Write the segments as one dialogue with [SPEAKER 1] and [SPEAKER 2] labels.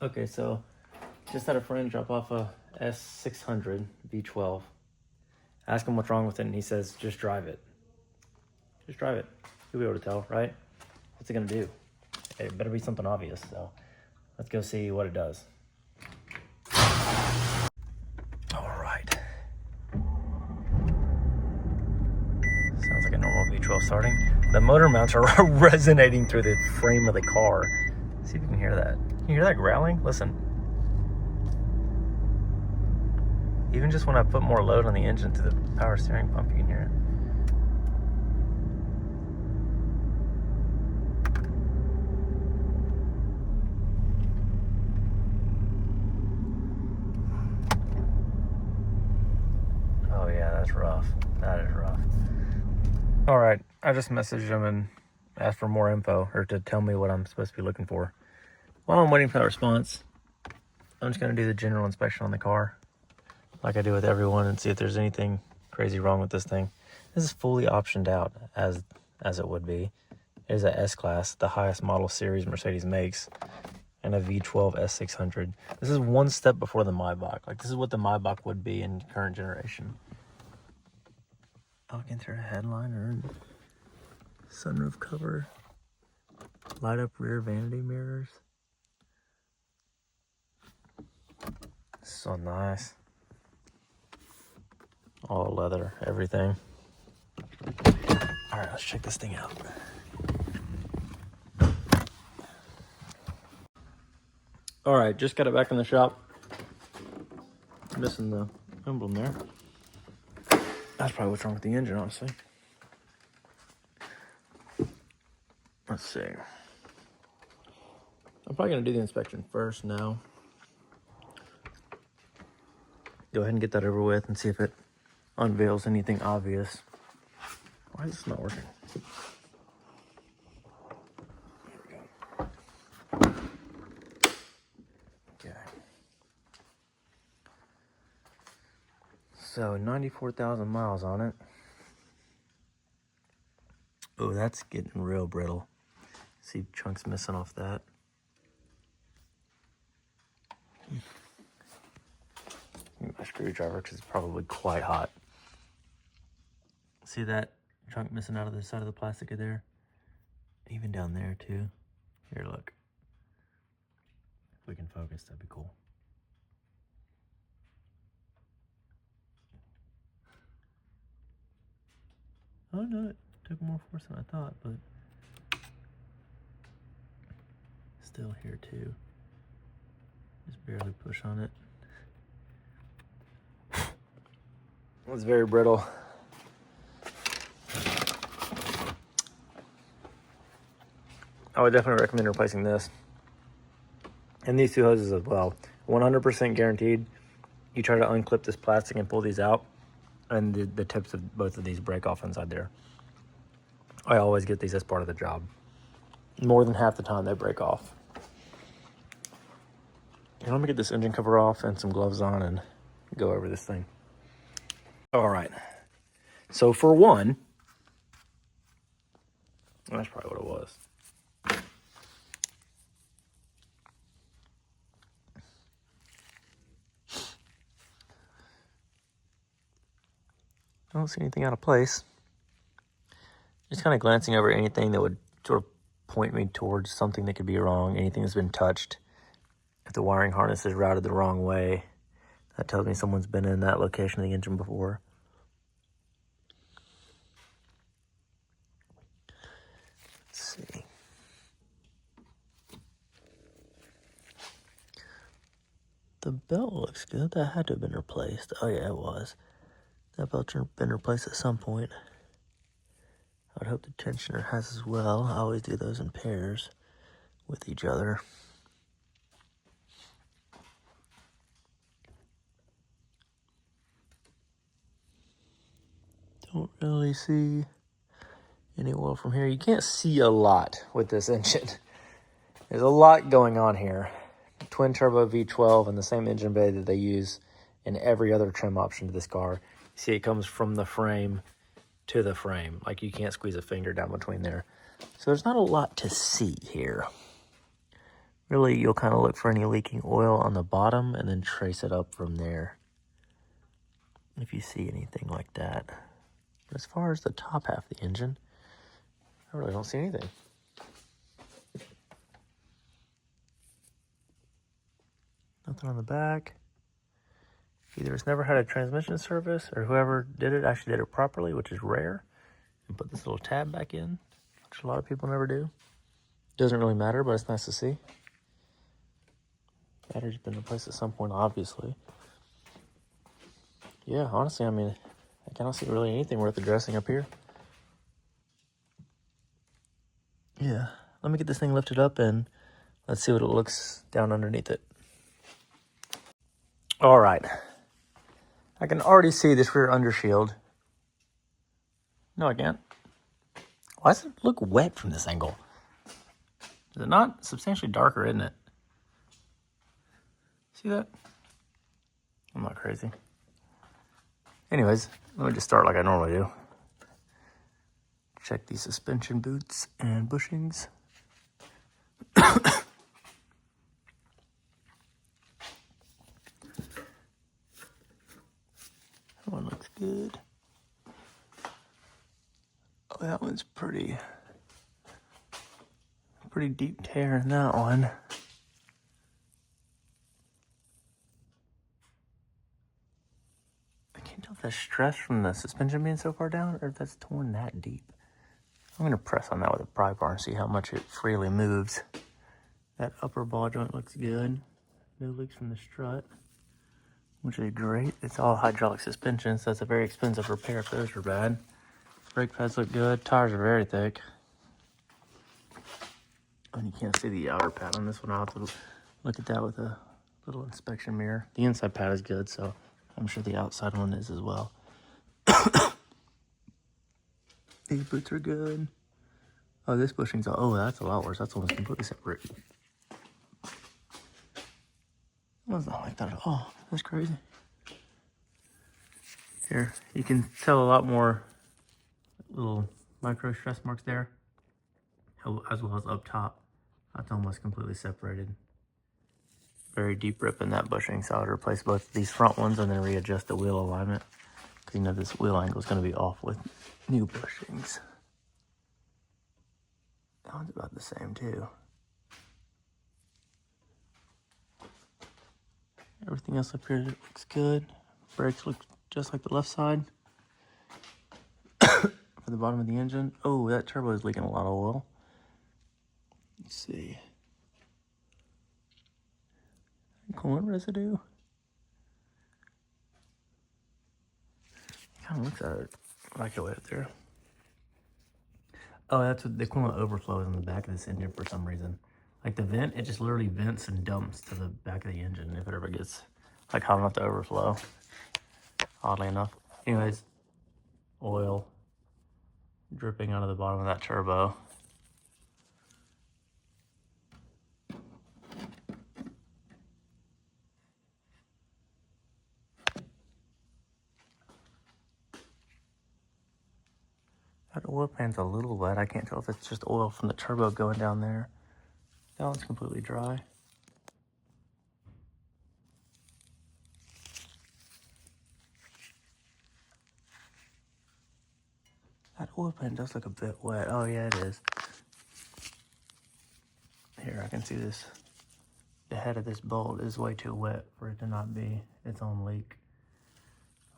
[SPEAKER 1] Okay, so just had a friend drop off a S600 V12. Ask him what's wrong with it, and he says, just drive it. Just drive it. You'll be able to tell, right? What's it gonna do? It better be something obvious, so let's go see what it does. All right. Sounds like a normal V12 starting. The motor mounts are resonating through the frame of the car. See if you can hear that. Can you hear that growling? Listen. Even just when I put more load on the engine through the power steering pump, you can hear it. Oh yeah, that's rough. That is rough. All right, I just messaged him and asked for more info, or to tell me what I'm supposed to be looking for. While I'm waiting for that response, I'm just gonna do the general inspection on the car, like I do with everyone, and see if there's anything crazy wrong with this thing. This is fully optioned out, as it would be. It is a S-Class, the highest model series Mercedes makes, and a V12 S600. This is one step before the Maybach. Like, this is what the Maybach would be in current generation. Alcantara headliner, sunroof cover, light up rear vanity mirrors. So nice. All leather, everything. All right, let's check this thing out. All right, just got it back in the shop. Missing the emblem there. That's probably what's wrong with the engine, honestly. Let's see. I'm probably gonna do the inspection first now. Go ahead and get that over with and see if it unveils anything obvious. Why is this not working? There we go. Okay. So 94,000 miles on it. Oh, that's getting real brittle. See chunks missing off that. My screwdriver, because it's probably quite hot. See that chunk missing out of the side of the plastic there? Even down there too. Here, look. If we can focus, that'd be cool. Oh no, it took more force than I thought, but still here too. Just barely push on it. It's very brittle. I would definitely recommend replacing this. And these two hoses as well. 100% guaranteed. You try to unclip this plastic and pull these out, and the tips of both of these break off inside there. I always get these as part of the job. More than half the time they break off. And let me get this engine cover off and some gloves on and go over this thing. All right. So for one, that's probably what it was. I don't see anything out of place. Just kind of glancing over anything that would sort of point me towards something that could be wrong, anything that's been touched. If the wiring harness is routed the wrong way, that tells me someone's been in that location of the engine before. Let's see. The belt looks good. That had to have been replaced. Oh yeah, it was. That belt's been replaced at some point. I would hope the tensioner has as well. I always do those in pairs with each other. Don't really see any oil from here. You can't see a lot with this engine. There's a lot going on here. Twin turbo V12 and the same engine bay that they use in every other trim option to this car. You see it comes from the frame to the frame. Like, you can't squeeze a finger down between there. So there's not a lot to see here. Really, you'll kind of look for any leaking oil on the bottom and then trace it up from there if you see anything like that. But as far as the top half of the engine, I really don't see anything. Nothing on the back. Either it's never had a transmission service or whoever did it actually did it properly, which is rare, and put this little tab back in, which a lot of people never do. Doesn't really matter, but it's nice to see. Battery's been replaced at some point, obviously. Yeah, honestly, I mean, I cannot see really anything worth addressing up here. Yeah, let me get this thing lifted up and let's see what it looks down underneath it. All right. I can already see this rear undershield. No, I can't. Why does it look wet from this angle? Is it not? Substantially darker, isn't it? See that? I'm not crazy. Anyways, let me just start like I normally do. Check these suspension boots and bushings. That one looks good. Oh, that one's pretty deep tear in that one. I can't tell if that's stress from the suspension being so far down or if that's torn that deep. I'm going to press on that with a pry bar and see how much it freely moves. That upper ball joint looks good. No leaks from the strut, which is great. It's all hydraulic suspension, so it's a very expensive repair if those are bad. Brake pads look good. Tires are very thick. And you can't see the outer pad on this one. I'll have to look at that with a little inspection mirror. The inside pad is good, so I'm sure the outside one is as well. These boots are good. Oh, this bushing's oh, that's a lot worse. That's almost completely separate. That's not like that at all. That's crazy. Here, you can tell a lot more little micro stress marks there, as well as up top. That's almost completely separated. Very deep rip in that bushing, so I would replace both of these front ones and then readjust the wheel alignment, because you know this wheel angle is going to be off with new bushings. That one's about the same too. Everything else up here looks good. Brakes look just like the left side. For the bottom of the engine. Oh, that turbo is leaking a lot of oil. Let's see. Coolant residue. Kind of looks at it like it way up there. Oh, that's what the coolant overflow is on the back of this engine for some reason. Like the vent, it just literally vents and dumps to the back of the engine if it ever gets like hot enough to overflow. Oddly enough. Anyways, oil dripping out of the bottom of that turbo. That oil pan's a little wet. I can't tell if it's just oil from the turbo going down there. That one's completely dry. That oil pan does look a bit wet. Oh yeah, it is. Here, I can see this. The head of this bolt is way too wet for it to not be its own leak.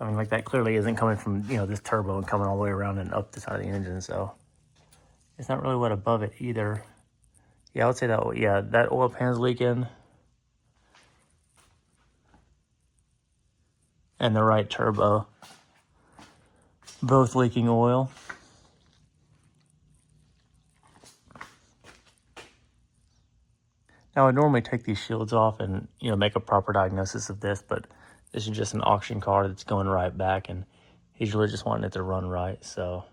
[SPEAKER 1] I mean, like that clearly isn't coming from, you know, this turbo and coming all the way around and up the side of the engine, so it's not really wet above it either. Yeah, I would say that, yeah, that oil pan's leaking. And the right turbo. Both leaking oil. Now, I normally take these shields off and, you know, make a proper diagnosis of this, but this is just an auction car that's going right back, and he's really just wanting it to run right, so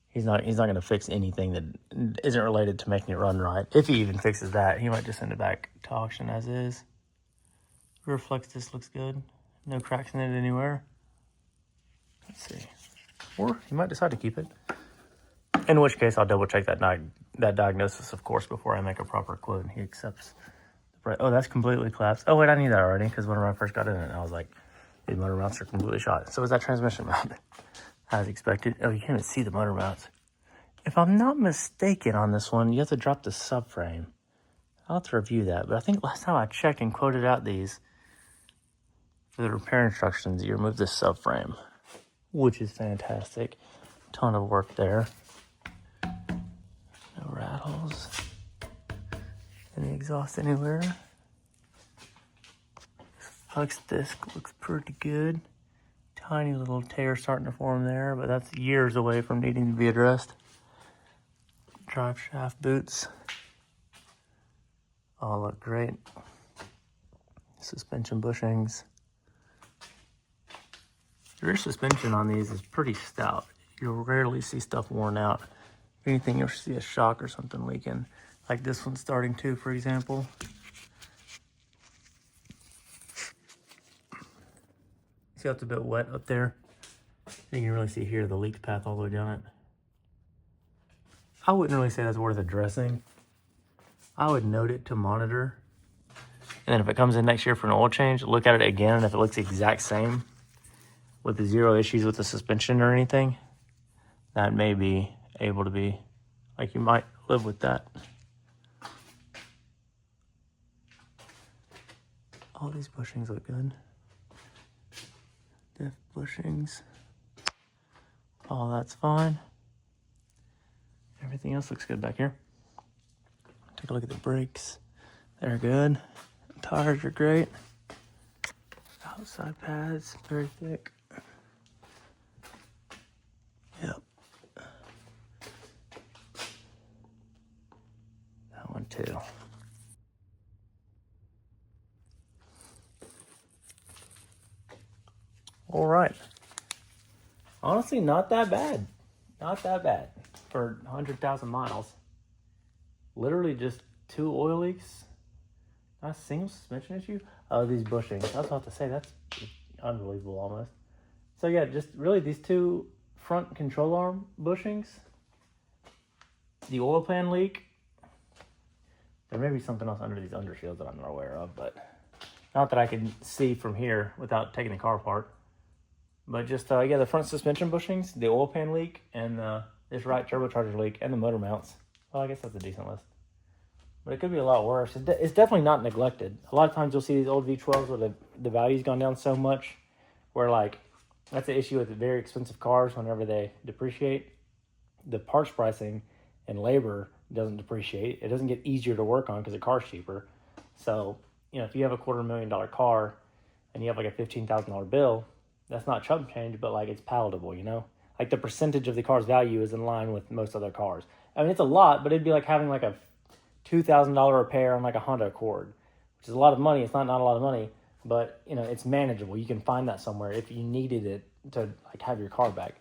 [SPEAKER 1] he's not going to fix anything that isn't related to making it run right. If he even fixes that, he might just send it back to auction as is. Rear flex disc looks good. No cracks in it anywhere. Let's see. Or he might decide to keep it. In which case, I'll double check that that diagnosis, of course, before I make a proper quote, and he accepts. Oh, that's completely collapsed. Oh, wait, I knew that already, because whenever I first got in it, I was like, these motor mounts are completely shot. So is that transmission mount, as expected. Oh, you can't even see the motor mounts. If I'm not mistaken on this one, you have to drop the subframe. I'll have to review that, but I think last time I checked and quoted out these for the repair instructions, you remove the subframe, which is fantastic. Ton of work there. No rattles. Any exhaust anywhere. Flex disc looks pretty good. Tiny little tear starting to form there, but that's years away from needing to be addressed. Drive shaft boots. All look great. Suspension bushings. The rear suspension on these is pretty stout. You'll rarely see stuff worn out. If anything, you'll see a shock or something leaking. Like this one's starting to, for example. See how it's a bit wet up there? You can really see here the leak path all the way down it. I wouldn't really say that's worth addressing. I would note it to monitor. And then if it comes in next year for an oil change, look at it again, and if it looks the exact same with the zero issues with the suspension or anything, that may be able to be, like, you might live with that. All these bushings look good. Diff bushings. All that's fine. Everything else looks good back here. Take a look at the brakes. They're good. Tires are great. Outside pads, very thick. Yep. That one too. All right. Honestly, not that bad. Not that bad for 100,000 miles. Literally just 2 oil leaks. Not a single suspension issue. Oh, these bushings. I was about to say, that's unbelievable almost. So yeah, just really these 2 front control arm bushings. The oil pan leak. There may be something else under these undershields that I'm not aware of, but not that I can see from here without taking the car apart. But just, yeah, the front suspension bushings, the oil pan leak, and this right turbocharger leak, and the motor mounts. Well, I guess that's a decent list. But it could be a lot worse. It's definitely not neglected. A lot of times you'll see these old V12s where the value's gone down so much, where, like, that's the issue with the very expensive cars whenever they depreciate. The parts pricing and labor doesn't depreciate. It doesn't get easier to work on because the car's cheaper. So, you know, if you have a $250,000 car and you have like a $15,000 bill, that's not chump change, but like it's palatable, you know? Like the percentage of the car's value is in line with most other cars. I mean, it's a lot, but it'd be like having like a $2,000 repair on like a Honda Accord, which is a lot of money. It's not a lot of money, but you know, it's manageable. You can find that somewhere if you needed it to like have your car back.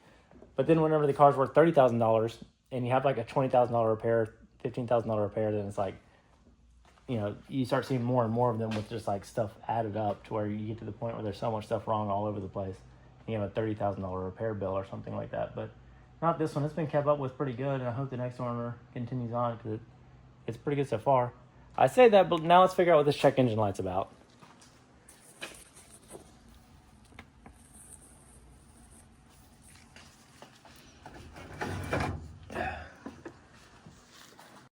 [SPEAKER 1] But then whenever the car's worth $30,000 and you have like a $20,000 repair, $15,000 repair, then it's like, you know, you start seeing more and more of them with just like stuff added up to where you get to the point where there's so much stuff wrong all over the place. You have a $30,000 repair bill or something like that. But not this one. It's been kept up with pretty good, and I hope the next owner continues on because it's pretty good so far. I say that, but now let's figure out what this check engine light's about.